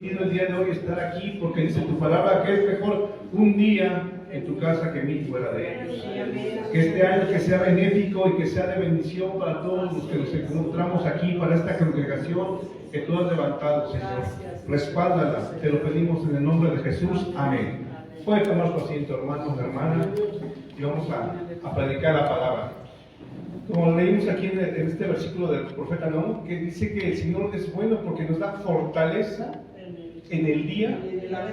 El día de hoy estar aquí porque dice tu palabra que es mejor un día en tu casa que 1000 fuera de ellos. Que este año que sea benéfico y que sea de bendición para todos los que nos encontramos aquí, para esta congregación que tú has levantado, Señor. Respáldala, te lo pedimos en el nombre de Jesús. Amén. Puede tomar su asiento, hermanos, hermanas, y vamos a predicar la palabra. Como leímos aquí en este versículo del profeta Nahum, que dice que el Señor es bueno porque nos da fortaleza en el día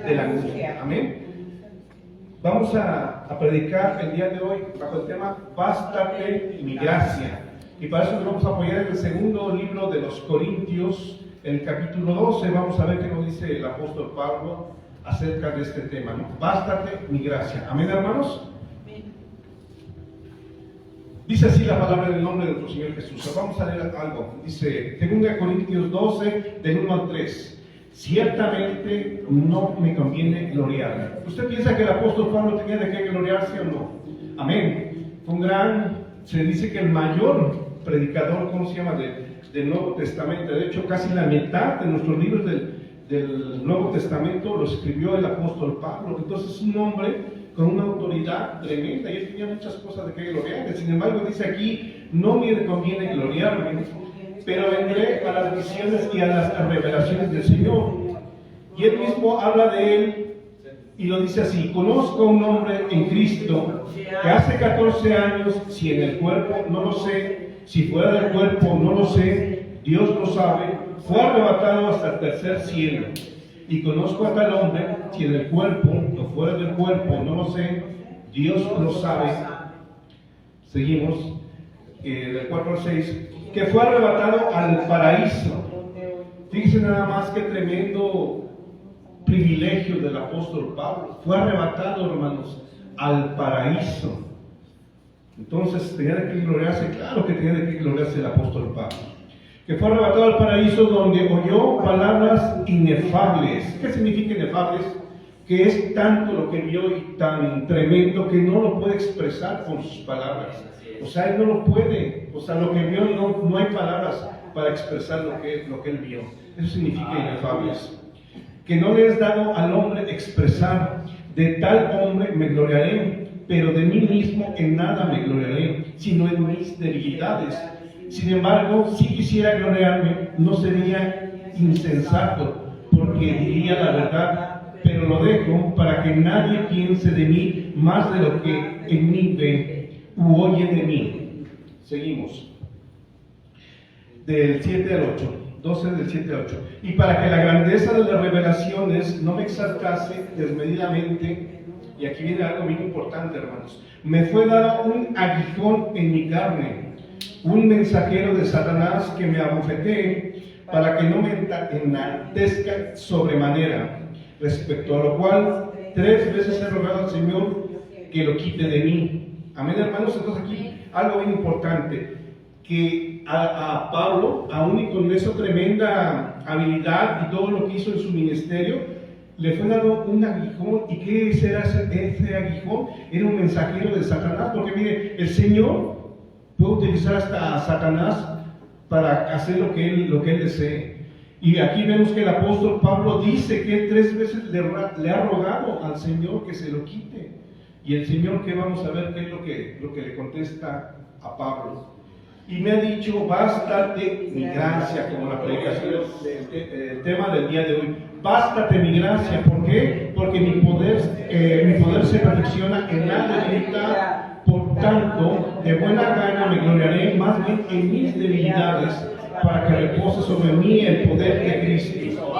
de la angustia. Amén. Vamos a predicar el día de hoy bajo el tema Bástate mi gracia. Y para eso nos vamos a apoyar en el segundo libro de los Corintios, en el capítulo 12. Vamos a ver qué nos dice el apóstol Pablo acerca de este tema, ¿no? Bástate mi gracia. Amén, hermanos. Dice así la palabra en el nombre de nuestro Señor Jesús. Vamos a leer algo. Dice 2 Corintios 12, del 1 al 3. Ciertamente no me conviene gloriarme. ¿Usted piensa que el apóstol Pablo tenía de qué gloriarse o no? Amén. Fue un gran, se dice que el mayor predicador, ¿cómo se llama?, del Nuevo Testamento. De hecho, casi la mitad de nuestros libros del Nuevo Testamento lo escribió el apóstol Pablo. Entonces es un hombre con una autoridad tremenda y él tenía muchas cosas de qué gloriarse. Sin embargo, dice aquí, no me conviene gloriarme, pero vendré a las visiones y a las revelaciones del Señor. Y él mismo habla de él y lo dice así: conozco a un hombre en Cristo que hace 14 años, si en el cuerpo no lo sé, si fuera del cuerpo no lo sé, Dios lo sabe, fue arrebatado hasta el tercer cielo. Y conozco a tal hombre, si en el cuerpo o fuera del cuerpo no lo sé, Dios lo sabe. Seguimos, del 4 al 6, que fue arrebatado al paraíso. Fíjense nada más qué tremendo privilegio del apóstol Pablo. Fue arrebatado, hermanos, al paraíso. Entonces, ¿tenía de qué gloriarse? Claro que tenía de qué gloriarse el apóstol Pablo. Que fue arrebatado al paraíso donde oyó palabras inefables. ¿Qué significa inefables? Que es tanto lo que vio y tan tremendo que no lo puede expresar con sus palabras. O sea, él no lo puede. O sea, lo que vio no hay palabras para expresar lo que él vio. Eso significa inefables. Que no le es dado al hombre expresar: de tal hombre me gloriaré, pero de mí mismo en nada me gloriaré, sino en mis debilidades. Sin embargo, si quisiera gloriarme, no sería insensato, porque diría la verdad, pero lo dejo para que nadie piense de mí más de lo que en mí ve u oye de mí. Seguimos. Del 7 al 8. 12 del 7 al 8. Y para que la grandeza de las revelaciones no me exaltase desmedidamente, y aquí viene algo bien importante, hermanos, me fue dado un aguijón en mi carne, un mensajero de Satanás que me abofetee, para que no me enaltezca sobremanera, respecto a lo cual 3 veces he rogado al Señor que lo quite de mí. Amén, hermanos. Entonces aquí algo bien importante, que a Pablo, aún y con esa tremenda habilidad y todo lo que hizo en su ministerio, le fue dado un aguijón. ¿Y qué era ese aguijón? Era un mensajero de Satanás, porque mire, el Señor puede utilizar hasta a Satanás para hacer lo que él desee. Y aquí vemos que el apóstol Pablo dice que él 3 veces le ha rogado al Señor que se lo quite. Y el Señor, que vamos a ver qué es lo que le contesta a Pablo. Y me ha dicho: bástate mi gracia, como la predicación del tema del día de hoy. Bástate mi gracia. ¿Por qué? Porque mi poder se perfecciona en la debilidad. Por tanto, de buena gana me gloriaré más bien en mis debilidades, para que repose sobre mí el poder de Cristo.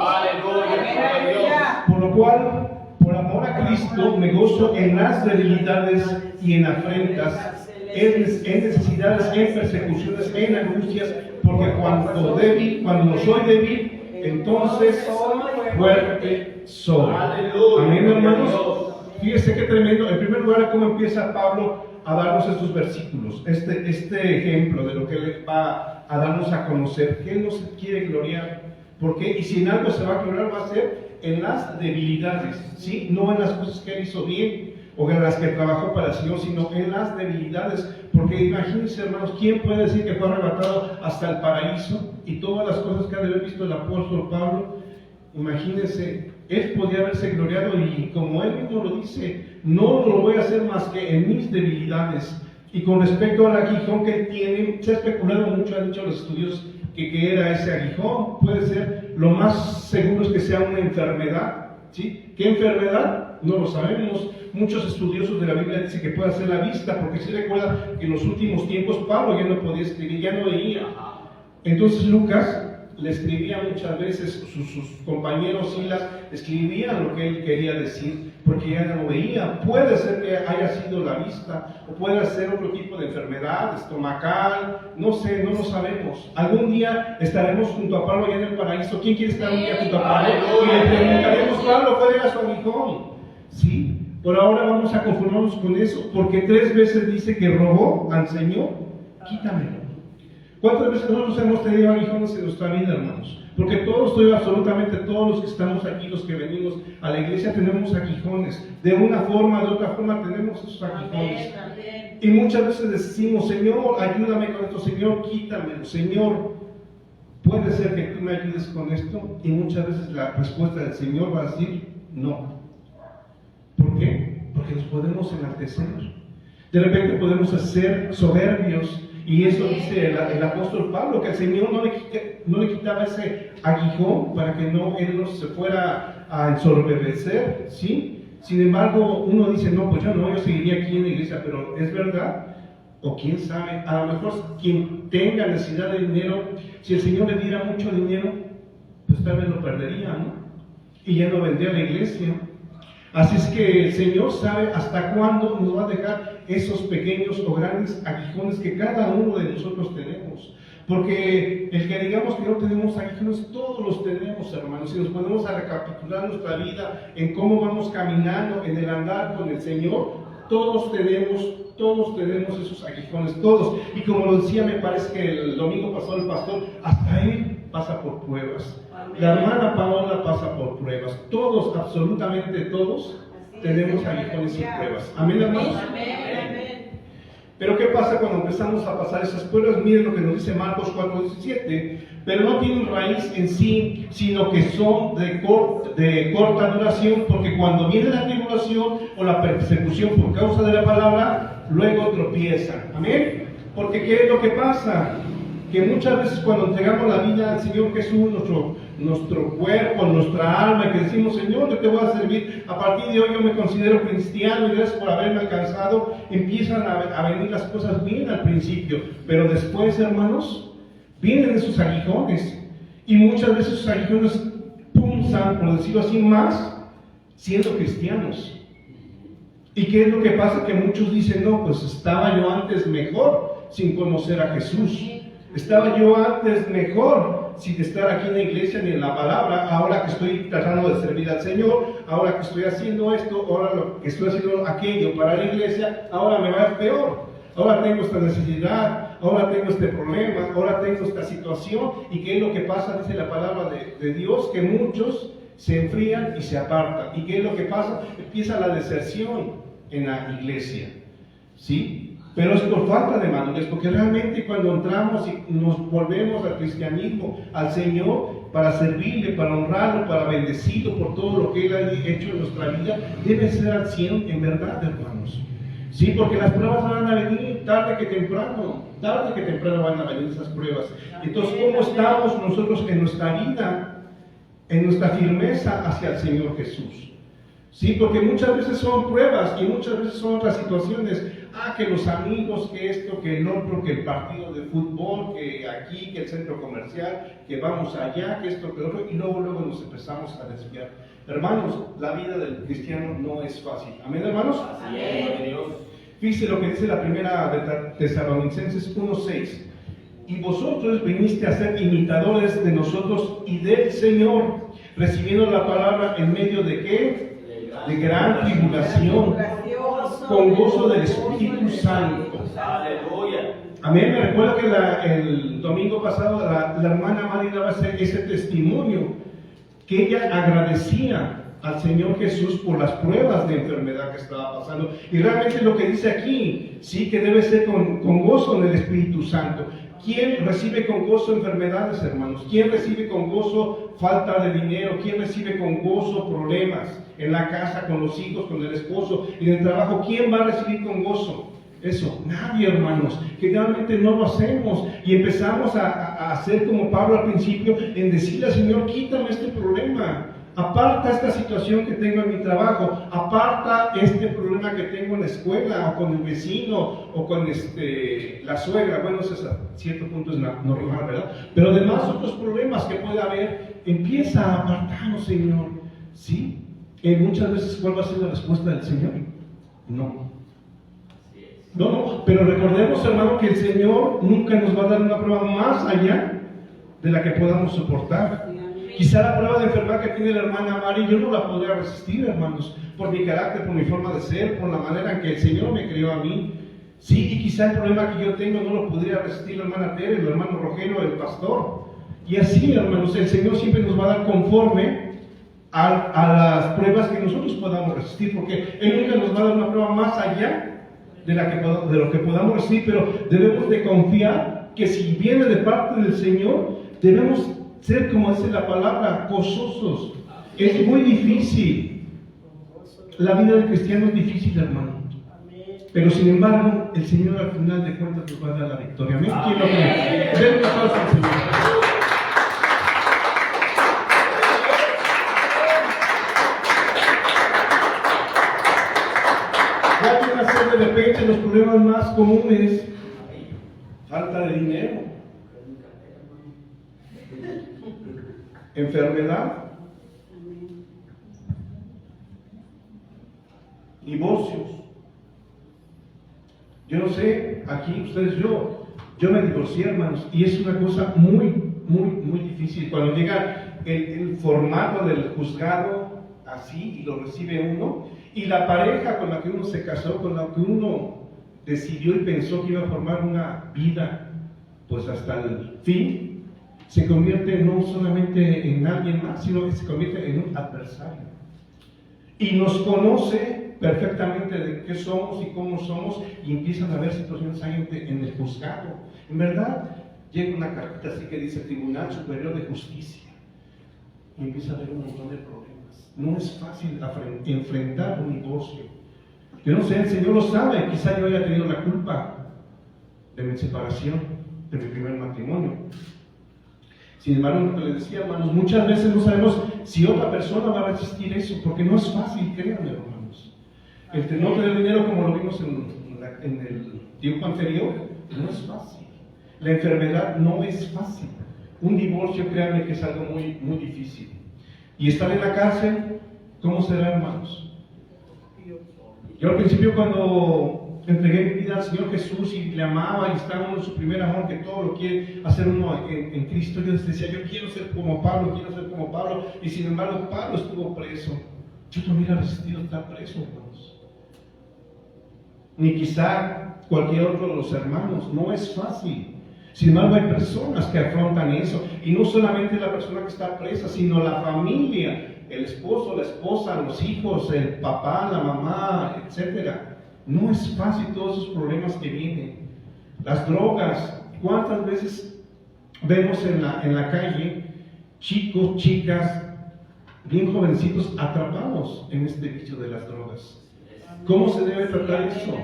Por lo cual, por amor a Cristo, me gozo en las debilidades y en afrentas, en necesidades, en persecuciones, en angustias, porque cuando soy débil, entonces fuerte soy. Amén, hermanos. Fíjese qué tremendo. En primer lugar, cómo empieza Pablo a darnos estos versículos, este ejemplo de lo que él va a darnos a conocer, que él no se quiere gloriar. ¿Por qué? Y si en algo se va a gloriar, va a ser en las debilidades, ¿sí? No en las cosas que él hizo bien o en las que trabajó para el Señor, sino en las debilidades. Porque imagínense, hermanos, ¿quién puede decir que fue arrebatado hasta el paraíso y todas las cosas que ha de haber visto el apóstol Pablo? Imagínense, él podía haberse gloriado y como él mismo lo dice, no lo voy a hacer más que en mis debilidades. Y con respecto al aguijón que él tiene, se ha especulado mucho, han dicho los estudios que era ese aguijón. Puede ser, lo más seguro es que sea una enfermedad, ¿sí? ¿Qué enfermedad? No lo sabemos. Muchos estudiosos de la Biblia dicen que puede ser la vista, porque si recuerda que en los últimos tiempos Pablo ya no podía escribir, ya no veía. Entonces Lucas le escribía muchas veces, sus compañeros Silas escribían lo que él quería decir, porque ya no veía. Puede ser que haya sido la vista, o puede ser otro tipo de enfermedad, estomacal, no sé, no lo sabemos. Algún día estaremos junto a Pablo allá en el paraíso. ¿Quién quiere estar un día junto a Pablo? Y le preguntaremos, Pablo, ¿cuál era su aguijón? ¿Sí? Por ahora vamos a conformarnos con eso, porque 3 veces dice que robó al Señor, quítamelo. ¿Cuántas veces nosotros hemos tenido aguijones en nuestra vida, hermanos? Porque absolutamente todos los que estamos aquí, los que venimos a la iglesia, tenemos aguijones. De una forma, de otra forma, tenemos esos aguijones. Y muchas veces decimos, Señor, ayúdame con esto, Señor, quítamelo, Señor. Puede ser que tú me ayudes con esto, y muchas veces la respuesta del Señor va a decir, no. ¿Por qué? Porque nos podemos enaltecer. De repente podemos ser soberbios. Y eso dice el apóstol Pablo, que el Señor no le quitaba ese aguijón para que él no se fuera a ensorbecer, ¿sí? Sin embargo, uno dice, no, pues yo seguiría aquí en la iglesia, pero ¿es verdad? O quién sabe, a lo mejor quien tenga necesidad de dinero, si el Señor le diera mucho dinero, pues tal vez lo perdería, ¿no? Y ya no vendría a la iglesia. Así es que el Señor sabe hasta cuándo nos va a dejar esos pequeños o grandes aguijones que cada uno de nosotros tenemos. Porque el que digamos que no tenemos aguijones, todos los tenemos, hermanos. Si nos ponemos a recapitular nuestra vida en cómo vamos caminando, en el andar con el Señor, todos tenemos esos aguijones, todos. Y como lo decía, me parece que el domingo pasado el pastor, hasta él pasa por pruebas. La hermana Paola pasa por pruebas. Todos, absolutamente todos, tenemos aguijones y pruebas. Amén, hermanos. Pero ¿qué pasa cuando empezamos a pasar esas pruebas? Miren lo que nos dice Marcos 4:17. Pero no tienen raíz en sí, sino que son de corta duración, porque cuando viene la tribulación o la persecución por causa de la palabra, luego tropiezan. Amén. Porque ¿qué es lo que pasa? Que muchas veces cuando entregamos la vida al Señor Jesús, nuestro cuerpo, nuestra alma, y que decimos, Señor, yo te voy a servir, a partir de hoy yo me considero cristiano y gracias por haberme alcanzado, empiezan a venir las cosas bien al principio, pero después, hermanos, vienen esos aguijones, y muchas veces esos aguijones punzan, por decirlo así, más siendo cristianos. ¿Y qué es lo que pasa? Que muchos dicen, no, pues estaba yo antes mejor sin conocer a Jesús. Estaba yo antes mejor sin estar aquí en la iglesia ni en la palabra. Ahora que estoy tratando de servir al Señor, ahora que estoy haciendo esto, ahora que estoy haciendo aquello para la iglesia, ahora me va peor. Ahora tengo esta necesidad, ahora tengo este problema, ahora tengo esta situación. ¿Y qué es lo que pasa? Dice la palabra de Dios, que muchos se enfrían y se apartan. ¿Y qué es lo que pasa? Empieza la deserción en la iglesia, ¿sí? Pero es por falta de madurez, porque realmente cuando entramos y nos volvemos al cristianismo, al Señor, para servirle, para honrarlo, para bendecirlo por todo lo que Él ha hecho en nuestra vida, debe ser al 100 en verdad, hermanos. Sí, porque las pruebas van a venir tarde que temprano van a venir esas pruebas. Entonces, ¿cómo estamos nosotros en nuestra vida, en nuestra firmeza hacia el Señor Jesús? Sí, porque muchas veces son pruebas y muchas veces son otras situaciones. Que los amigos, que esto, que el otro, que el partido de fútbol, que aquí, que el centro comercial, que vamos allá, que esto, que lo otro, y luego nos empezamos a desviar. Hermanos, la vida del cristiano no es fácil. ¿Amén, hermanos? Amén. Fíjense lo que dice la primera de Tesalonicenses 1:6. Y vosotros viniste a ser imitadores de nosotros y del Señor, recibiendo la palabra en medio de ¿qué? De gran tribulación, con gozo del Espíritu Santo. Aleluya. Amén. Me recuerdo que el domingo pasado la hermana Mari daba ese testimonio, que ella agradecía al Señor Jesús por las pruebas de enfermedad que estaba pasando. Y realmente lo que dice aquí, sí que debe ser con gozo en el Espíritu Santo. ¿Quién recibe con gozo enfermedades, hermanos? ¿Quién recibe con gozo falta de dinero? ¿Quién recibe con gozo problemas en la casa, con los hijos, con el esposo y en el trabajo? ¿Quién va a recibir con gozo eso? Nadie, hermanos. Generalmente no lo hacemos y empezamos a hacer como Pablo al principio, en decirle al Señor, quítame este problema. Aparta esta situación que tengo en mi trabajo, aparta este problema que tengo en la escuela, o con el vecino, o con la suegra. Bueno, eso a cierto punto es normal, ¿verdad? Pero además otros problemas que pueda haber, empieza a apartarnos, Señor. ¿Sí? Muchas veces, ¿cuál va a ser la respuesta del Señor? No. No, pero recordemos, hermano, que el Señor nunca nos va a dar una prueba más allá de la que podamos soportar. Quizá la prueba de enfermedad que tiene la hermana Mari, yo no la podría resistir, hermanos, por mi carácter, por mi forma de ser, por la manera en que el Señor me crió a mí. Sí, y quizá el problema que yo tengo no lo podría resistir la hermana Tere, el hermano Rogelio, el pastor. Y así, hermanos, el Señor siempre nos va a dar conforme a las pruebas que nosotros podamos resistir, porque Él nunca nos va a dar una prueba más allá de lo que podamos resistir, pero debemos de confiar que si viene de parte del Señor, debemos ser, como dice la palabra, gozosos. Es muy difícil. La vida del cristiano es difícil, hermano. Pero sin embargo, el Señor al final de cuentas nos va a dar la victoria. Amén. ¿Quién lo cree? Den un aplauso al Señor. Ya viene a ser de repente los problemas más comunes: falta de dinero, enfermedad, divorcios. Yo no sé, aquí ustedes, yo me divorcié, hermanos, y es una cosa muy, muy, muy difícil. Cuando llega el formato del juzgado así y lo recibe uno, y la pareja con la que uno se casó, con la que uno decidió y pensó que iba a formar una vida, pues hasta el fin, se convierte no solamente en alguien más, sino que se convierte en un adversario. Y nos conoce perfectamente de qué somos y cómo somos, y empiezan a haber situaciones ahí en el juzgado. En verdad, llega una carta así que dice Tribunal Superior de Justicia, y empieza a haber un montón de problemas. No es fácil enfrentar un divorcio. Yo no sé, el Señor lo sabe, quizá yo haya tenido la culpa de mi separación, de mi primer matrimonio. Sin embargo, lo que les decía, hermanos, muchas veces no sabemos si otra persona va a resistir eso, porque no es fácil, créanme, hermanos. El no tener dinero, como lo vimos en el tiempo anterior, no es fácil. La enfermedad no es fácil. Un divorcio, créanme que es algo muy, muy difícil. Y estar en la cárcel, ¿cómo será, hermanos? Yo al principio, cuando entregué mi vida al Señor Jesús y le amaba y estaba uno en su primer amor, que todo lo quiere hacer uno en Cristo, yo decía, yo quiero ser como Pablo, y sin embargo Pablo estuvo preso. Yo no hubiera resistido estar preso, hermanos. Ni quizá cualquier otro de los hermanos. No es fácil. Sin embargo, hay personas que afrontan eso, y no solamente la persona que está presa, sino la familia, el esposo, la esposa, los hijos, el papá, la mamá, etcétera. No es fácil todos esos problemas que vienen. Las drogas. ¿Cuántas veces vemos en la calle chicos, chicas, bien jovencitos, atrapados en este vicio de las drogas? ¿Cómo se debe tratar eso?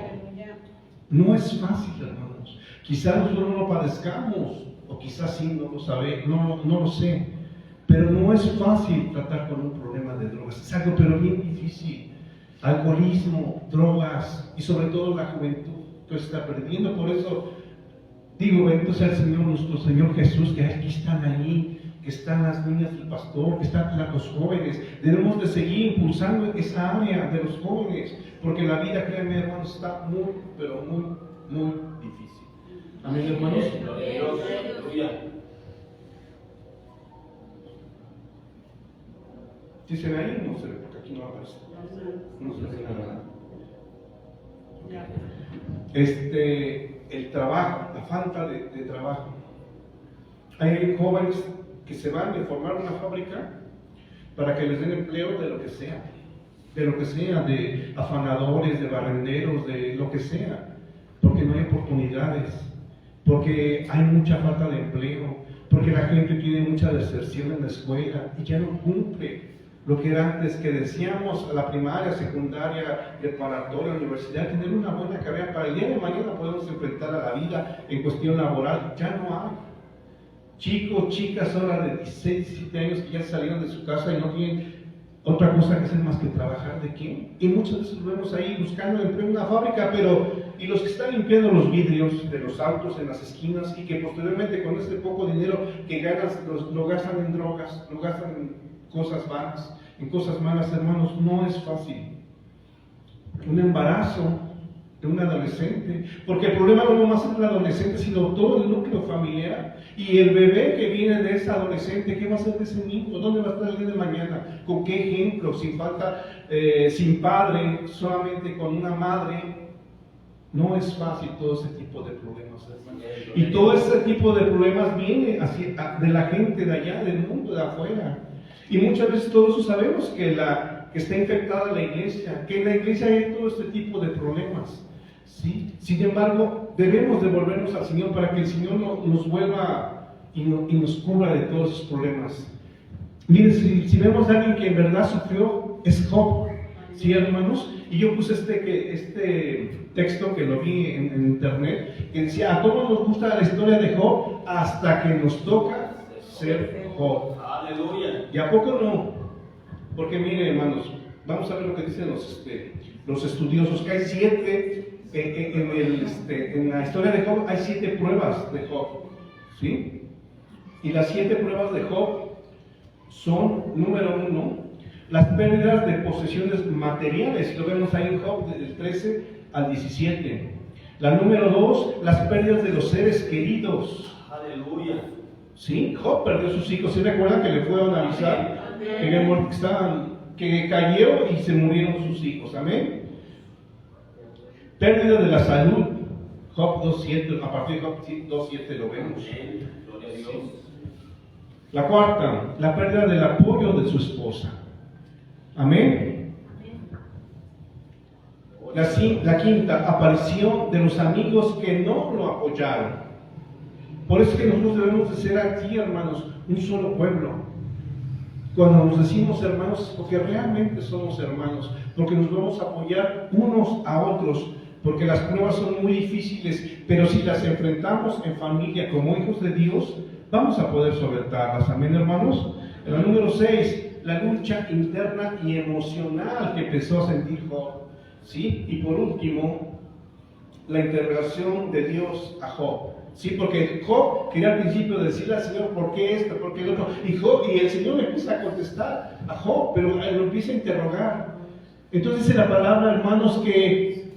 No es fácil, hermanos. Quizás nosotros no lo padezcamos, o quizás sí, no lo sé. Pero no es fácil tratar con un problema de drogas. Es algo pero bien difícil. Alcoholismo, drogas, y sobre todo la juventud que está perdiendo. Por eso digo, bendito sea el Señor, nuestro Señor Jesús, que aquí están ahí, que están las niñas del pastor, que están los jóvenes. Debemos de seguir impulsando esa área de los jóvenes, porque la vida, créanme, hermanos, está muy, pero muy, muy difícil. Amén, hermanos. Si se ve ahí, no se ve, porque aquí no aparece. No se ve nada. El trabajo, la falta de trabajo. Hay jóvenes que se van a formar una fábrica para que les den empleo de lo que sea, de afanadores, de barrenderos, de lo que sea, porque no hay oportunidades. porque hay mucha falta de empleo, porque la gente tiene mucha deserción en la escuela y ya no cumple lo que era antes, que decíamos la primaria, secundaria, preparatoria, universidad, tener una buena carrera para el día de mañana podemos enfrentar a la vida en cuestión laboral. Ya no hay. Chicos, chicas ahora de 16, 17 años que ya salieron de su casa y no tienen otra cosa que hacer más que trabajar. ¿De qué? Y muchas veces los vemos ahí buscando empleo en una fábrica, y los que están limpiando los vidrios de los autos en las esquinas y que posteriormente con este poco dinero que ganan lo gastan en drogas, lo gastan en cosas vanas, en cosas malas, hermanos, no es fácil. Un embarazo de un adolescente, porque el problema no nomás es el adolescente, sino todo el núcleo familiar. Y el bebé que viene de ese adolescente, ¿qué va a hacer de ese niño? ¿Dónde va a estar el día de mañana? ¿Con qué ejemplo? Sin falta, sin padre, solamente con una madre. No es fácil todo ese tipo de problemas, hermanos. Y todo ese tipo de problemas viene de la gente de allá, del mundo de afuera. Y muchas veces todos sabemos que está infectada la iglesia, que en la iglesia hay todo este tipo de problemas. ¿Sí? Sin embargo, debemos devolvernos al Señor para que el Señor nos vuelva y nos cubra de todos esos problemas. Miren, si vemos a alguien que en verdad sufrió, es Job. ¿Sí, hermanos? Y yo puse este texto que lo vi en internet, que decía: a todos nos gusta la historia de Job hasta que nos toca ser Job. Aleluya. ¿Y a poco no? Porque miren, hermanos, vamos a ver lo que dicen los estudiosos, que hay 7 en la historia de Job, hay 7 pruebas de Job, ¿sí? Y las 7 pruebas de Job son, número 1, las pérdidas de posesiones materiales, lo vemos ahí en Job desde el 13 al 17. La número 2, las pérdidas de los seres queridos. Aleluya. Sí, Job perdió sus hijos. ¿Se recuerdan que le fueron a avisar que cayó y se murieron sus hijos? Amén. Pérdida de la salud. Job 2.7, a partir de Job 2.7 lo vemos. Gloria a Dios. La cuarta, la pérdida del apoyo de su esposa. Amén. La quinta, aparición de los amigos que no lo apoyaron. Por eso es que nosotros debemos de ser aquí, hermanos, un solo pueblo. Cuando nos decimos hermanos, porque realmente somos hermanos, porque nos vamos a apoyar unos a otros, porque las pruebas son muy difíciles, pero si las enfrentamos en familia como hijos de Dios, vamos a poder solventarlas. Amén, hermanos. En la número 6, la lucha interna y emocional que empezó a sentir Job. ¿Sí? Y por último, la interrogación de Dios a Job. Sí, porque Job quería al principio decirle al Señor: ¿por qué esto? ¿Por qué el otro? Y el Señor le empieza a contestar a Job, pero lo empieza a interrogar. Entonces dice la palabra, hermanos, que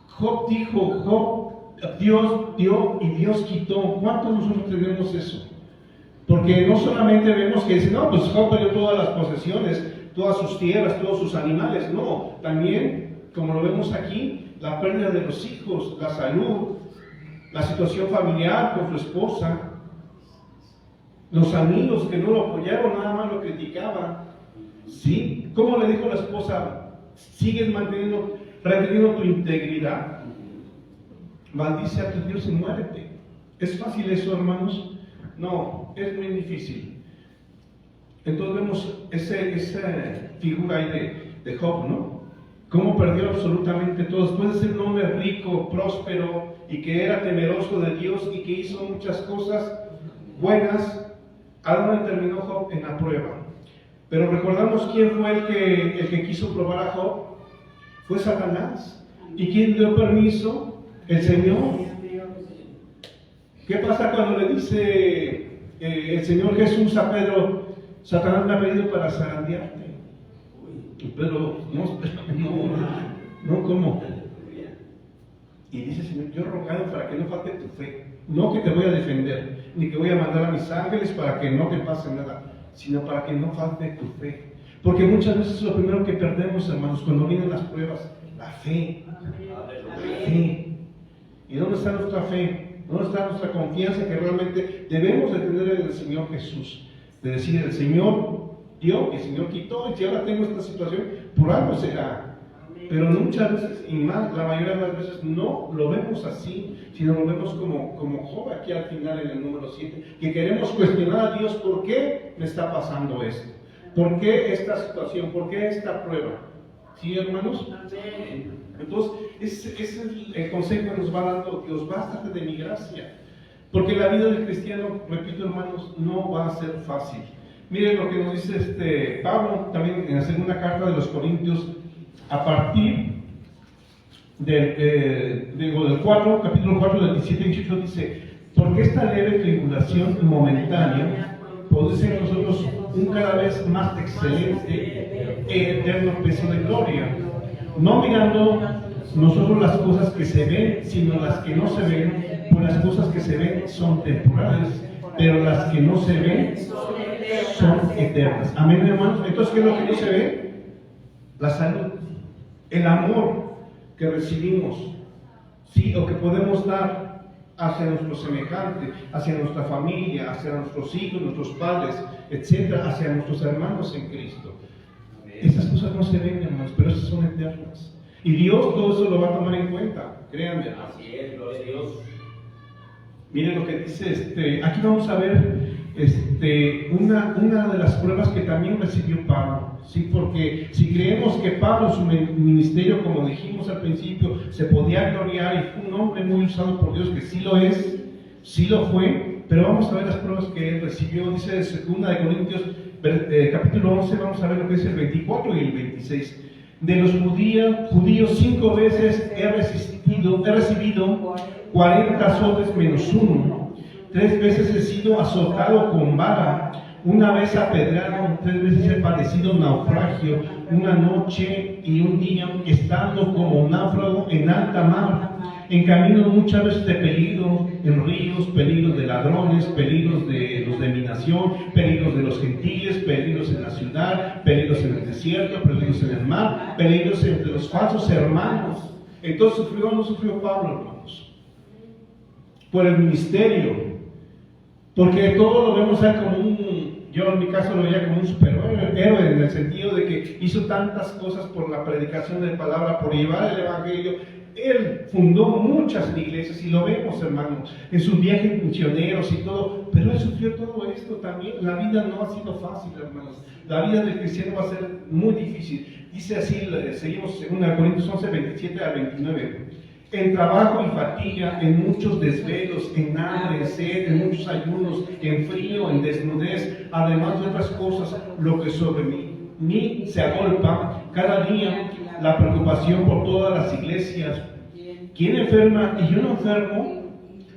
Job dijo: Dios dio y Dios quitó. ¿Cuántos nosotros tenemos eso? Porque no solamente vemos que dice: no, pues Job perdió todas las posesiones, todas sus tierras, todos sus animales. No, también, como lo vemos aquí, la pérdida de los hijos, la salud, la situación familiar con su esposa, los amigos que no lo apoyaron, nada más lo criticaban. ¿Sí? ¿Cómo le dijo la esposa? ¿Sigues reteniendo tu integridad? Maldice a tu Dios y muérete. ¿Es fácil eso, hermanos? No, es muy difícil. Entonces vemos esa figura ahí de Job, ¿no? Cómo perdió absolutamente todo. Después de ser un hombre rico, próspero, y que era temeroso de Dios y que hizo muchas cosas buenas, ¿a dónde terminó Job? En la prueba. Pero recordamos quién fue el que quiso probar a Job. Fue Satanás. ¿Y quién dio permiso? El Señor. ¿Qué pasa cuando le dice el Señor Jesús a Pedro: Satanás me ha pedido para zarandearte? Pero no, ¿cómo? Y dice el Señor: yo he rogado para que no falte tu fe. No que te voy a defender, ni que voy a mandar a mis ángeles para que no te pase nada, sino para que no falte tu fe. Porque muchas veces es lo primero que perdemos, hermanos, cuando vienen las pruebas: la fe. La fe. ¿Y dónde está nuestra fe? ¿Dónde está nuestra confianza que realmente debemos de tener en el Señor Jesús? De decir: el Señor dio, el Señor quitó, y si ahora tengo esta situación, por algo será. Pero muchas veces, y más, la mayoría de las veces, no lo vemos así, sino lo vemos como Job aquí al final en el número 7, que queremos cuestionar a Dios, ¿por qué me está pasando esto? ¿Por qué esta situación? ¿Por qué esta prueba? ¿Sí, hermanos? Entonces, ese es el consejo que nos va dando Dios, bástate de mi gracia. Porque la vida del cristiano, repito, hermanos, no va a ser fácil. Miren lo que nos dice Pablo también en la segunda carta de los Corintios, a partir del 4, capítulo 4, del 17 y 18, dice: porque esta leve tribulación momentánea produce en nosotros un cada vez más excelente e eterno peso de gloria, no mirando nosotros las cosas que se ven, sino las que no se ven, pues las cosas que se ven son temporales, pero las que no se ven son eternas. Amén, hermanos. Entonces, ¿qué es lo que no se ve? La salud, el amor que recibimos, sí, o que podemos dar hacia nuestro semejante, hacia nuestra familia, hacia nuestros hijos, nuestros padres, etcétera, hacia nuestros hermanos en Cristo. Esas cosas no se ven, hermanos, pero esas son eternas. Y Dios todo eso lo va a tomar en cuenta, créanme. Así es, gloria a Dios. Miren lo que dice, aquí vamos a ver una de las pruebas que también recibió Pablo, ¿sí? Porque si creemos que Pablo, su ministerio, como dijimos al principio, se podía gloriar y fue un hombre muy usado por Dios, que sí lo es, sí lo fue, pero vamos a ver las pruebas que él recibió. Dice 2 de Corintios, capítulo 11, vamos a ver lo que es el 24 y el 26. De los judíos 5 veces he recibido 40 azotes menos uno. 3 veces he sido azotado con vara, una vez apedreado, 3 veces he padecido naufragio, una noche y un día estando como náufrago en alta mar, en camino muchas veces de peligro, en ríos, peligros de ladrones, peligros de los de mi nación, peligros de los gentiles, peligros en la ciudad, peligros en el desierto, peligros en el mar, peligros entre los falsos hermanos. Entonces, ¿sufrió o no sufrió Pablo, hermanos? Por el ministerio. Porque todo lo vemos como yo en mi caso lo veía como un superhéroe, en el sentido de que hizo tantas cosas por la predicación de la palabra, por llevar el evangelio. Él fundó muchas iglesias y lo vemos, hermanos, en sus viajes misioneros y todo, pero él sufrió todo esto también. La vida no ha sido fácil, hermanos. La vida del cristiano va a ser muy difícil. Dice así, seguimos en 2 Corintios 11, 27 al 29. En trabajo y fatiga, en muchos desvelos, en hambre, en sed, en muchos ayunos, en frío, en desnudez, además de otras cosas, lo que sobre mí se agolpa cada día, la preocupación por todas las iglesias. ¿Quién enferma y yo no enfermo?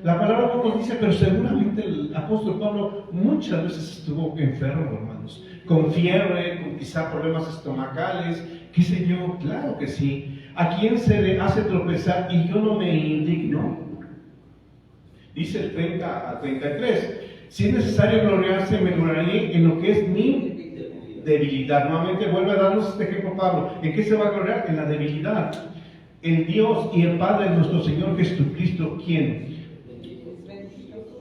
La palabra no nos dice, pero seguramente el apóstol Pablo muchas veces estuvo enfermo, hermanos, con fiebre, con quizá problemas estomacales, qué sé yo, claro que sí. ¿A quién se le hace tropezar y yo no me indigno? Dice el 30 a 33. Si es necesario gloriarse, me gloriaré en lo que es mi debilidad. Nuevamente vuelve a darnos este ejemplo Pablo. ¿En qué se va a gloriar? En la debilidad. El Dios y el Padre de nuestro Señor Jesucristo, ¿quién?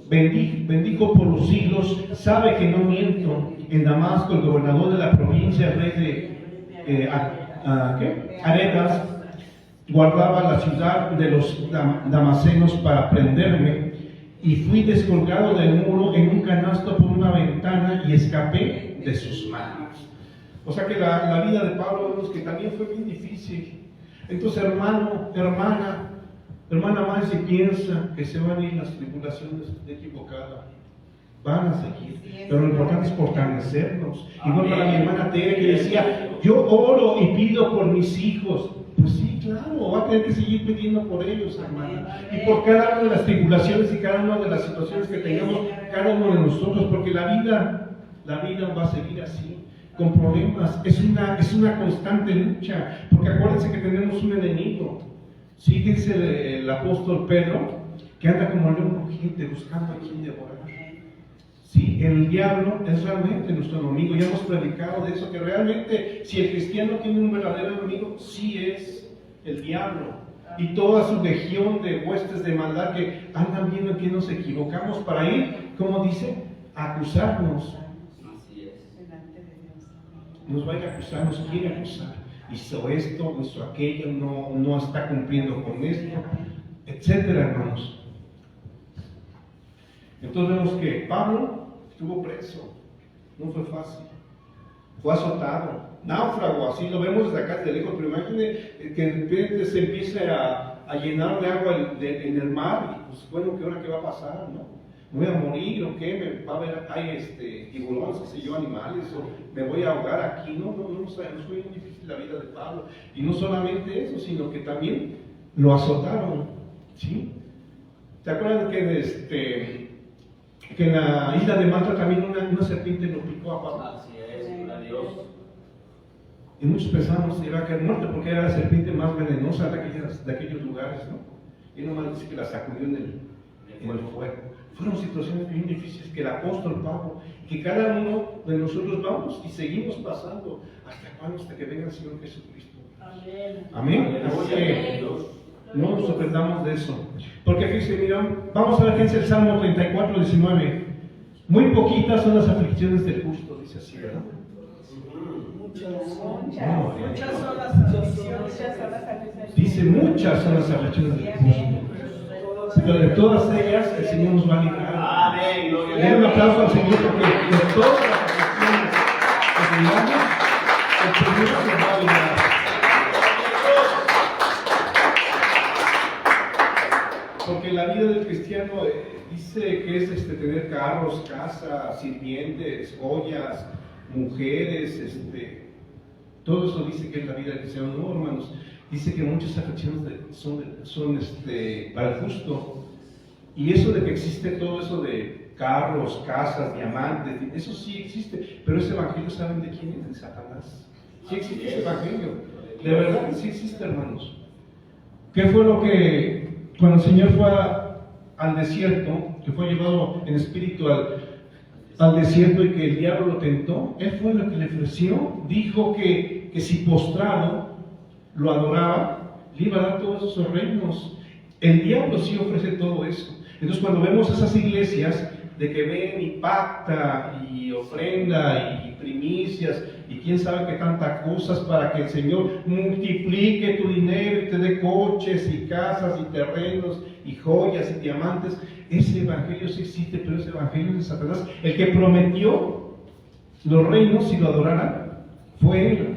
Bendijo por los siglos, sabe que no miento. En Damasco, el gobernador de la provincia, el rey de Aretas, guardaba la ciudad de los damasenos para prenderme, y fui descolgado del muro en un canasto por una ventana y escapé de sus manos. O sea que la vida de Pablo vemos que también fue bien difícil. Entonces, hermana más, si piensa que se van a ir las tribulaciones, de equivocada. Van a seguir, pero lo importante es fortalecernos. Igual para mi hermana Tere, que decía, yo oro y pido por mis hijos. Pues sí, claro, va a tener que seguir pidiendo por ellos, hermana. Y por cada una de las tribulaciones y cada una de las situaciones que tengamos, cada uno de nosotros, porque la vida va a seguir así, con problemas. Es una constante lucha, porque acuérdense que tenemos un enemigo. Sí, dice el apóstol Pedro, que anda como león rugiente buscando a quien devorar. Sí, el diablo es realmente nuestro enemigo. Ya hemos predicado de eso, que realmente si el cristiano tiene un verdadero enemigo, sí es el diablo y toda su legión de huestes de maldad que andan viendo en que nos equivocamos para ir, como dice, a acusarnos. Así es. Nos va a ir a acusar, nos quiere acusar. hizo esto, hizo aquello, no está cumpliendo con esto, etcétera, hermanos. Entonces vemos que Pablo estuvo preso, no fue fácil, fue azotado, náufrago, así lo vemos desde acá, desde lejos, pero imagínense que de repente se empiece a llenar de agua en el mar, y pues bueno, ¿qué hora qué va a pasar? ¿No? ¿Me voy a morir o qué? ¿Me va a haber, hay tiburones, qué sé yo, animales? ¿O me voy a ahogar aquí? No sabemos, fue muy difícil la vida de Pablo. Y no solamente eso, sino que también lo azotaron, ¿sí? ¿Te acuerdas que en la isla de Malta también una serpiente lo picó a Pablo? Así es, gloria a Dios. Y muchos pensamos que iba a caer muerto porque era la serpiente más venenosa de aquellos lugares, ¿no? Y nomás dice que la sacudió en el fuego. Fueron situaciones bien difíciles que el apóstol Pablo, que cada uno de nosotros vamos y seguimos pasando. ¿Hasta cuándo? Hasta que venga el Señor Jesucristo. Amén. Amén. Así que no nos sorprendamos de eso. Porque fíjense, mira, vamos a ver qué dice el Salmo 34, 19. Muy poquitas son las aflicciones del justo, dice así, ¿verdad? Muchas son las aflicciones. Dice, muchas son las aflicciones del justo, pero de todas ellas el Señor nos va a librar. Amén, gloria a Den un Dios. aplauso al Señor porque de todas las aflicciones que tengamos, el Señor nos va a librar. Porque la vida del cristiano dice que es tener carros, casa, sirvientes, joyas, mujeres, todo eso dice que es la vida del cristiano. No, hermanos, dice que muchas aflicciones son para el justo. Y eso de que existe todo eso de carros, casas, diamantes, eso sí existe. Pero ese evangelio, ¿saben de quién es? De Satanás. Sí existe ese evangelio. De verdad que sí existe, hermanos. ¿Qué fue lo que, cuando el Señor fue al desierto, que fue llevado en espíritu al desierto y que el diablo lo tentó? Él fue lo que le ofreció. Dijo que si postrado lo adoraba, le iba a dar todos esos reinos. El diablo sí ofrece todo eso. Entonces cuando vemos esas iglesias de que ven y pacta y ofrenda y primicias y quién sabe qué tantas cosas para que el Señor multiplique tu dinero y te dé coches y casas y terrenos y joyas y diamantes, ese evangelio sí existe, pero ese evangelio es de Satanás. El que prometió los reinos si lo adoraran fue él.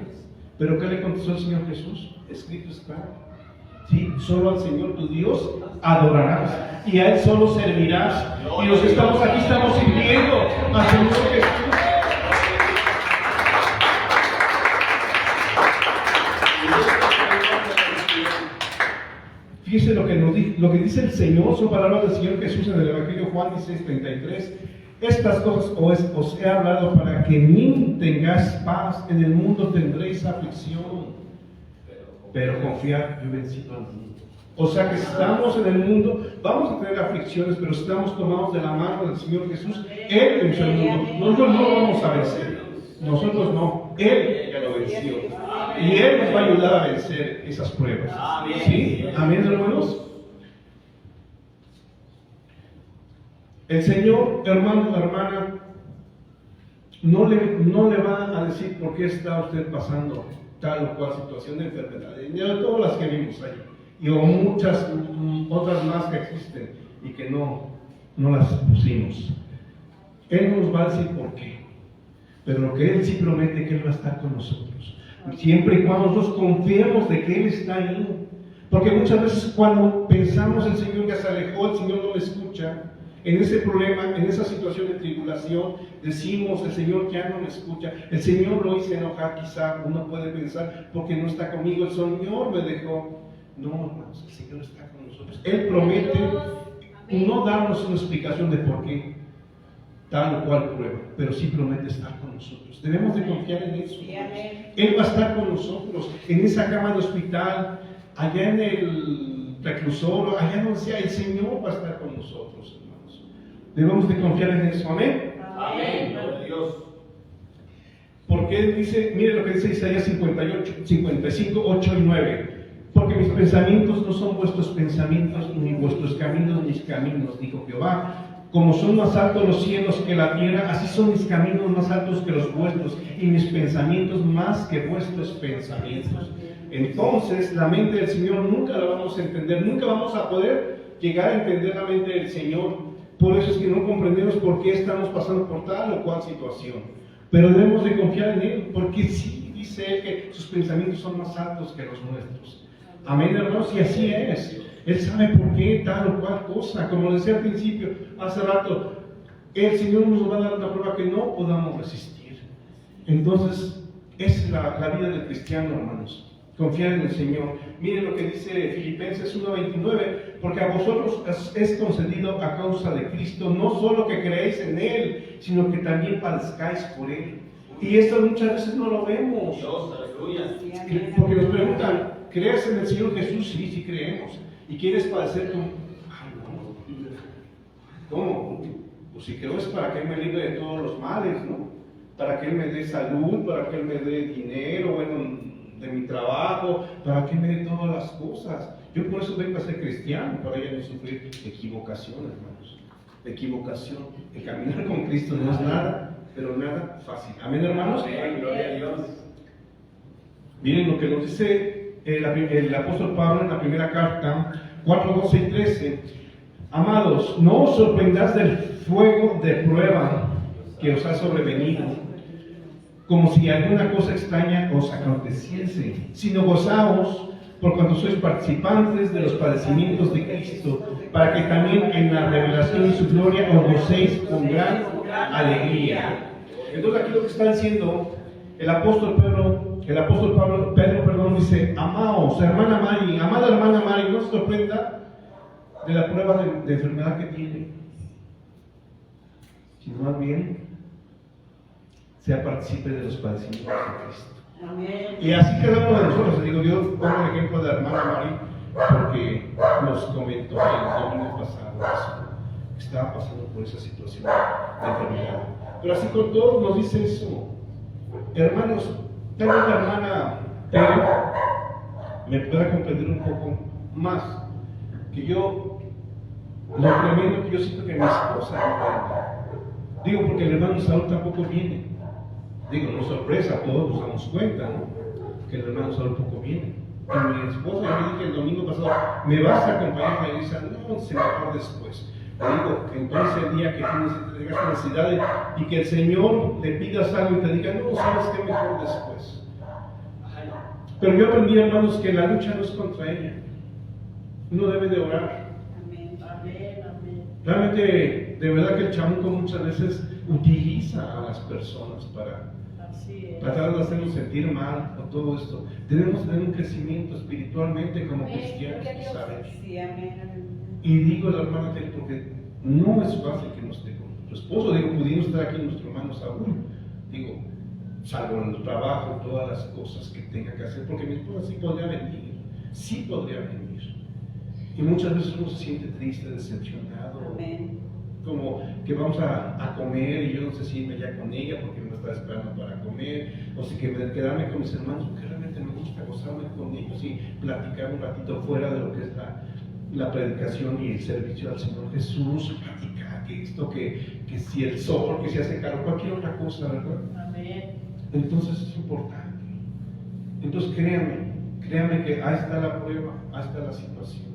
Pero ¿qué le contestó el Señor Jesús? Escrito está. Sí, solo al Señor tu Dios adorarás y a Él solo servirás. Y los que estamos aquí estamos sirviendo al Señor Jesús. Fíjese lo que dice el Señor, son palabras del Señor Jesús en el Evangelio Juan 16:33. Estas cosas os he hablado para que en mí tengáis paz. En el mundo tendréis aflicción, pero confiad, yo he vencido al mundo. O sea que si estamos en el mundo, vamos a tener aflicciones, pero si estamos tomados de la mano del Señor Jesús, Él venció el mundo. Nosotros no vamos a vencer, nosotros no, Él ya lo venció. Y Él nos va a ayudar a vencer esas pruebas. ¿Sí? Amén, hermanos. El Señor, hermano, hermana, no le va a decir por qué está usted pasando tal o cual situación de enfermedad, de todas las que vimos ahí, y o muchas otras más que existen y que no las pusimos. Él no nos va a decir por qué, pero lo que Él sí promete que Él va a estar con nosotros, siempre y cuando nosotros confiemos de que Él está ahí. Porque muchas veces cuando pensamos el Señor ya se alejó, el Señor no me escucha, en ese problema, en esa situación de tribulación, decimos, el Señor ya no me escucha, el Señor lo hizo enojar, quizá uno puede pensar, porque no está conmigo, el Señor me dejó. No, hermanos, el Señor está con nosotros. Él promete no darnos una explicación de por qué tal o cual prueba, pero sí promete estar con nosotros. Debemos de confiar en eso. Él va a estar con nosotros, en esa cama de hospital, allá en el reclusorio, allá donde sea, el Señor va a estar con nosotros, hermanos. Debemos de confiar en eso, amén. Amén, gloria a Dios. Porque Él dice, mire lo que dice Isaías 55, 8 y 9. Porque mis pensamientos no son vuestros pensamientos, ni vuestros caminos mis caminos, dijo Jehová. Como son más altos los cielos que la tierra, así son mis caminos más altos que los vuestros, y mis pensamientos más que vuestros pensamientos. Entonces, la mente del Señor nunca la vamos a entender, nunca vamos a poder llegar a entender la mente del Señor. Por eso es que no comprendemos por qué estamos pasando por tal o cual situación. Pero debemos de confiar en Él, porque sí dice Él que sus pensamientos son más altos que los nuestros. Amén, hermanos, y así es. Él sabe por qué tal o cual cosa. Como decía al principio, hace rato, el Señor nos va a dar una prueba que no podamos resistir. Entonces, esa es la vida del cristiano, hermanos. Confiar en el Señor. Miren lo que dice Filipenses 1:29, porque a vosotros es concedido a causa de Cristo, no solo que creéis en Él, sino que también padezcáis por Él. Y esto muchas veces no lo vemos. Dios, aleluya. Porque nos preguntan, ¿crees en el Señor Jesús? Sí, sí creemos. ¿Y quieres padecer como? Ay, no. ¿Cómo? Pues si creo es para que Él me libre de todos los males, ¿no? Para que Él me dé salud, para que Él me dé dinero, bueno, de mi trabajo, para que me dé todas las cosas. Yo por eso vengo a ser cristiano, para ya no sufrir equivocación, hermanos. Equivocación. El caminar con Cristo no es nada, pero nada fácil. Amén, hermanos. Amén, gloria a Dios. Miren lo que nos dice el apóstol Pablo en la primera carta, 4, 12 y 13. Amados, no os sorprendáis del fuego de prueba que os ha sobrevenido, como si alguna cosa extraña os aconteciese, sino gozaos por cuanto sois participantes de los padecimientos de Cristo, para que también en la revelación de su gloria os gocéis con gran alegría. Entonces aquí lo que está diciendo el apóstol Pedro, dice, amaos, hermana Mari, amada hermana Mari, no se sorprenda de la prueba de enfermedad que tiene, sino más bien sea partícipe de los padecimientos de Cristo. Amén. Y así cada uno de nosotros, digo, yo pongo el ejemplo de la hermana Mari, porque nos comentó el domingo pasado eso, que estaba pasando por esa situación de enfermedad. Pero así con todos nos dice eso. Hermanos, tal vez la hermana Tere me pueda comprender un poco más, que yo, lo tremendo que yo siento que mi esposa no puede. Digo, porque el hermano Saúl tampoco viene. Digo, no sorpresa, todos nos damos cuenta, ¿no? Que el hermano Saúl tampoco viene. Y mi esposa, yo le dije el domingo pasado, ¿me vas a acompañar? Me dice, no, se mejor después. Le digo, que entonces el día que tú tengas necesidades y que el Señor le pidas algo y te diga, no, sabes qué, mejor después. Pero yo aprendí, hermanos, que la lucha no es contra ella. Uno debe de orar. Amén. Amén. Amén. Realmente, de verdad que el chamuco muchas veces utiliza a las personas para tratar de hacernos sentir mal o todo esto. Debemos tener un crecimiento espiritualmente como cristianos, ¿sabes? Sí, amén. Y digo la hermana Tere, porque no es fácil que no esté con tu esposo. Digo, pudimos estar aquí nuestro hermano Saúl. Digo, salvo el trabajo, todas las cosas que tenga que hacer, porque mi esposa sí podría venir. Sí podría venir. Y muchas veces uno se siente triste, decepcionado. Amén. Como que vamos a comer y yo no sé si irme ya con ella porque me está esperando para comer, o si quedarme con mis hermanos, porque realmente me gusta gozarme con ellos y platicar un ratito fuera de lo que es la predicación y el servicio al Señor Jesús, platicar que esto, que si el sol, que si hace calor, cualquier otra cosa, ¿verdad? Amén. Entonces es importante. Entonces créanme que ahí está la prueba, ahí está la situación.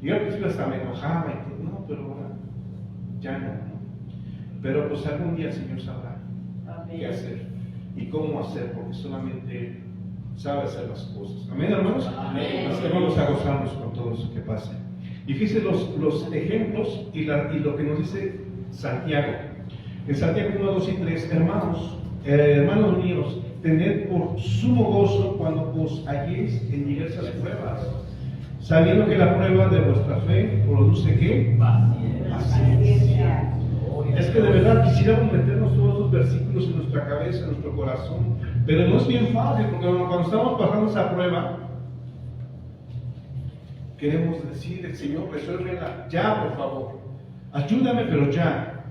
Y yo al principio hasta me enojaba y todo, no, pero ahora ya no. Pero pues algún día el Señor sabrá qué hacer y cómo hacer, porque solamente Él sabe hacer las cosas. Amén, hermanos. Amén. Así que vamos a gozarnos con todo eso que pase. Y fíjense los ejemplos y lo que nos dice Santiago. En Santiago 1, 2 y 3, hermanos míos, tened por sumo gozo cuando os halléis en diversas pruebas, sabiendo que la prueba de vuestra fe produce ¿qué? Paciencia. Es que de verdad quisiéramos meternos todos esos versículos en nuestra cabeza, en nuestro corazón, pero no es bien fácil, porque cuando estamos pasando esa prueba, queremos decir, Señor, resuélvela ya, por favor. Ayúdame, pero ya.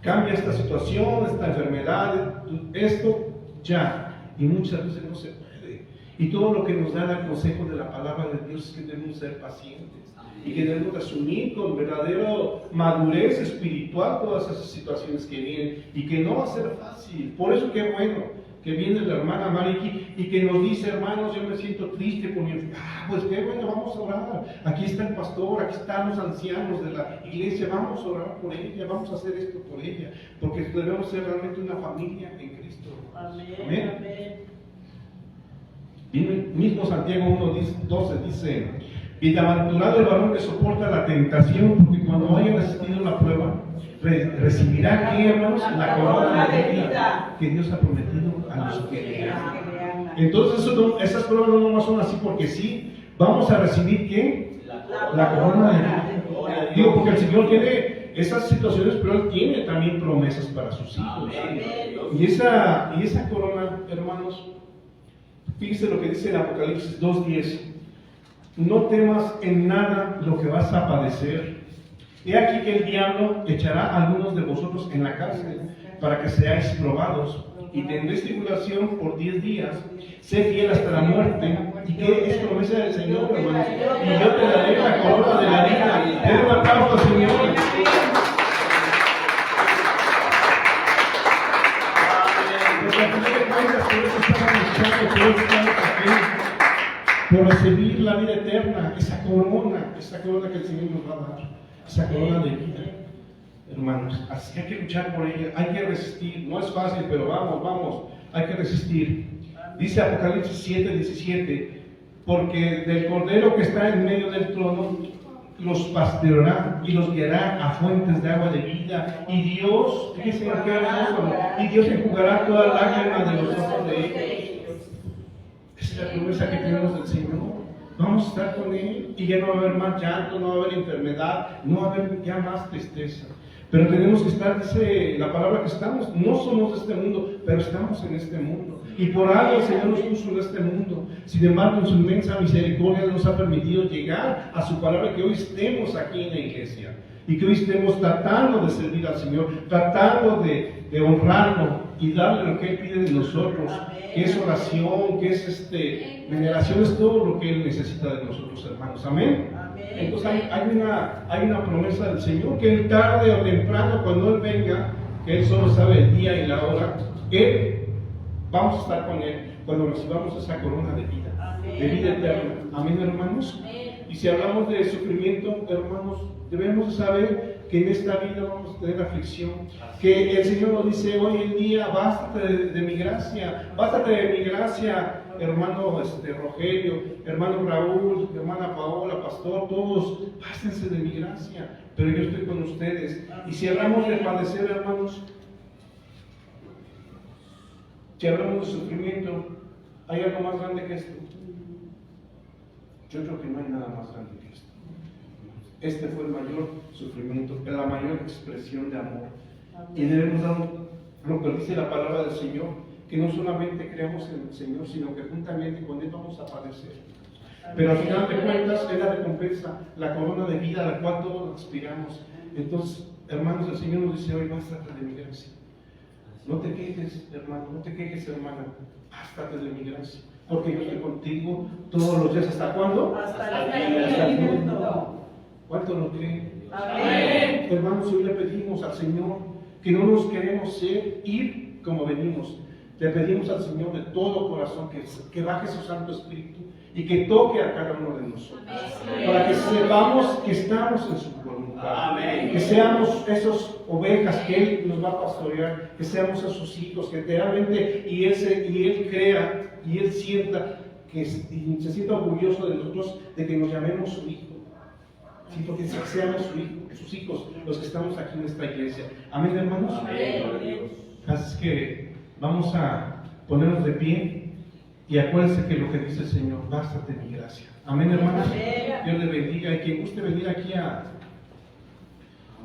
Cambia esta situación, esta enfermedad, esto ya. Y muchas veces no se puede. Y todo lo que nos da el consejo de la palabra de Dios es que debemos ser pacientes y que debemos asumir con verdadera madurez espiritual todas esas situaciones que vienen y que no va a ser fácil. Por eso qué bueno que viene la hermana Mariki y que nos dice, hermanos, yo me siento triste por mi enfermedad. Pues qué bueno, vamos a orar. Aquí está el pastor, aquí están los ancianos de la iglesia, vamos a orar por ella, vamos a hacer esto por ella, porque debemos ser realmente una familia en Cristo. Amén. Amén. Amén. Y mismo Santiago 1:12 dice, bienaventurado el varón que soporta la tentación, porque cuando haya resistido la prueba, recibirá aquí, hermanos, la corona de vida que Dios ha prometido a los que le aman. Entonces esas pruebas no nomás son así porque sí, vamos a recibir ¿qué? La corona de vida. Digo, porque el Señor tiene esas situaciones, pero Él tiene también promesas para sus hijos. Y esa corona, hermanos, fíjense lo que dice el Apocalipsis 2:10. No temas en nada lo que vas a padecer. He aquí que el diablo echará a algunos de vosotros en la cárcel para que seáis probados y tendréis tribulación por 10 días. Sé fiel hasta la muerte. ¿Y qué es promesa del Señor, hermanos? Y yo te daré la corona de la vida. Den un aplauso al Señor. Porque al final de cuentas, por eso estamos luchando, por eso estamos aquí, por recibir la vida eterna, esa corona que el Señor nos va a dar, esa corona de vida, hermanos. Así que hay que luchar por ella, hay que resistir. No es fácil, pero vamos, hay que resistir. Dice Apocalipsis 7:17, porque del Cordero que está en medio del trono los pastoreará y los guiará a fuentes de agua de vida. Y Dios, fíjense qué hermoso, y Dios enjugará toda lágrima de los ojos de ellos. Esa es la promesa que tenemos del Señor. Vamos a estar con Él y ya no va a haber más llanto, no va a haber enfermedad, no va a haber ya más tristeza. Pero tenemos que estar, dice la palabra que estamos, no somos de este mundo, pero estamos en este mundo. Y por algo el Señor nos puso en este mundo. Sin embargo, en su inmensa misericordia nos ha permitido llegar a su palabra, que hoy estemos aquí en la iglesia. Y que hoy estemos tratando de servir al Señor, tratando de honrarlo y darle lo que Él pide de nosotros, que es oración, que es veneración, es todo lo que Él necesita de nosotros, hermanos. Amén. Entonces hay una promesa del Señor, que Él tarde o temprano, cuando Él venga, que Él solo sabe el día y la hora, vamos a estar con Él cuando recibamos esa corona de vida eterna. Amén, hermanos. Y si hablamos de sufrimiento, hermanos, debemos saber que en esta vida vamos a tener aflicción, que el Señor nos dice hoy en día, bástate de mi gracia, hermano Rogelio, hermano Raúl, hermana Paola, pastor, todos, bástense de mi gracia, pero yo estoy con ustedes. Y si hablamos de padecer, hermanos, si hablamos de sufrimiento, ¿hay algo más grande que esto? Yo creo que no hay nada más grande que esto. Este fue el mayor sufrimiento, la mayor expresión de amor. Y debemos dar lo que dice la palabra del Señor, que no solamente creamos en el Señor, sino que juntamente con Él vamos a padecer. Pero al final de cuentas es la recompensa, la corona de vida a la cual todos aspiramos. Entonces, hermanos, el Señor nos dice hoy, bástate de mi gracia. No te quejes, hermano, no te quejes, hermana, bástate de mi gracia. Porque yo estoy contigo todos los días. ¿Hasta cuándo? Hasta el mundo. ¿Cuánto lo creen? Amén. Hermanos, hoy le pedimos al Señor que no nos queremos ir como venimos. Le pedimos al Señor de todo corazón que baje su Santo Espíritu y que toque a cada uno de nosotros. Para que sepamos que estamos en su voluntad. Amén. Que seamos esas ovejas que Él nos va a pastorear, que seamos esos hijos que realmente y Él crea y Él sienta que se sienta orgulloso de nosotros, de que nos llamemos su hijo. Sí, porque seamos sus hijos, los que estamos aquí en esta iglesia. Amén, hermanos. Amén. Así que vamos a ponernos de pie y acuérdense que lo que dice el Señor, bástate mi gracia. Amén, hermanos. Amén. Dios le bendiga y quien guste venir aquí a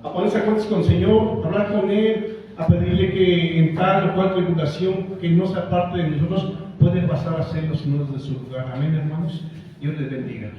ponerse a cuentas con el Señor, a hablar con Él, a pedirle que en tal o cual tribulación que no sea parte de nosotros, puede pasar a ser los signos de su lugar. Amén, hermanos. Dios les bendiga.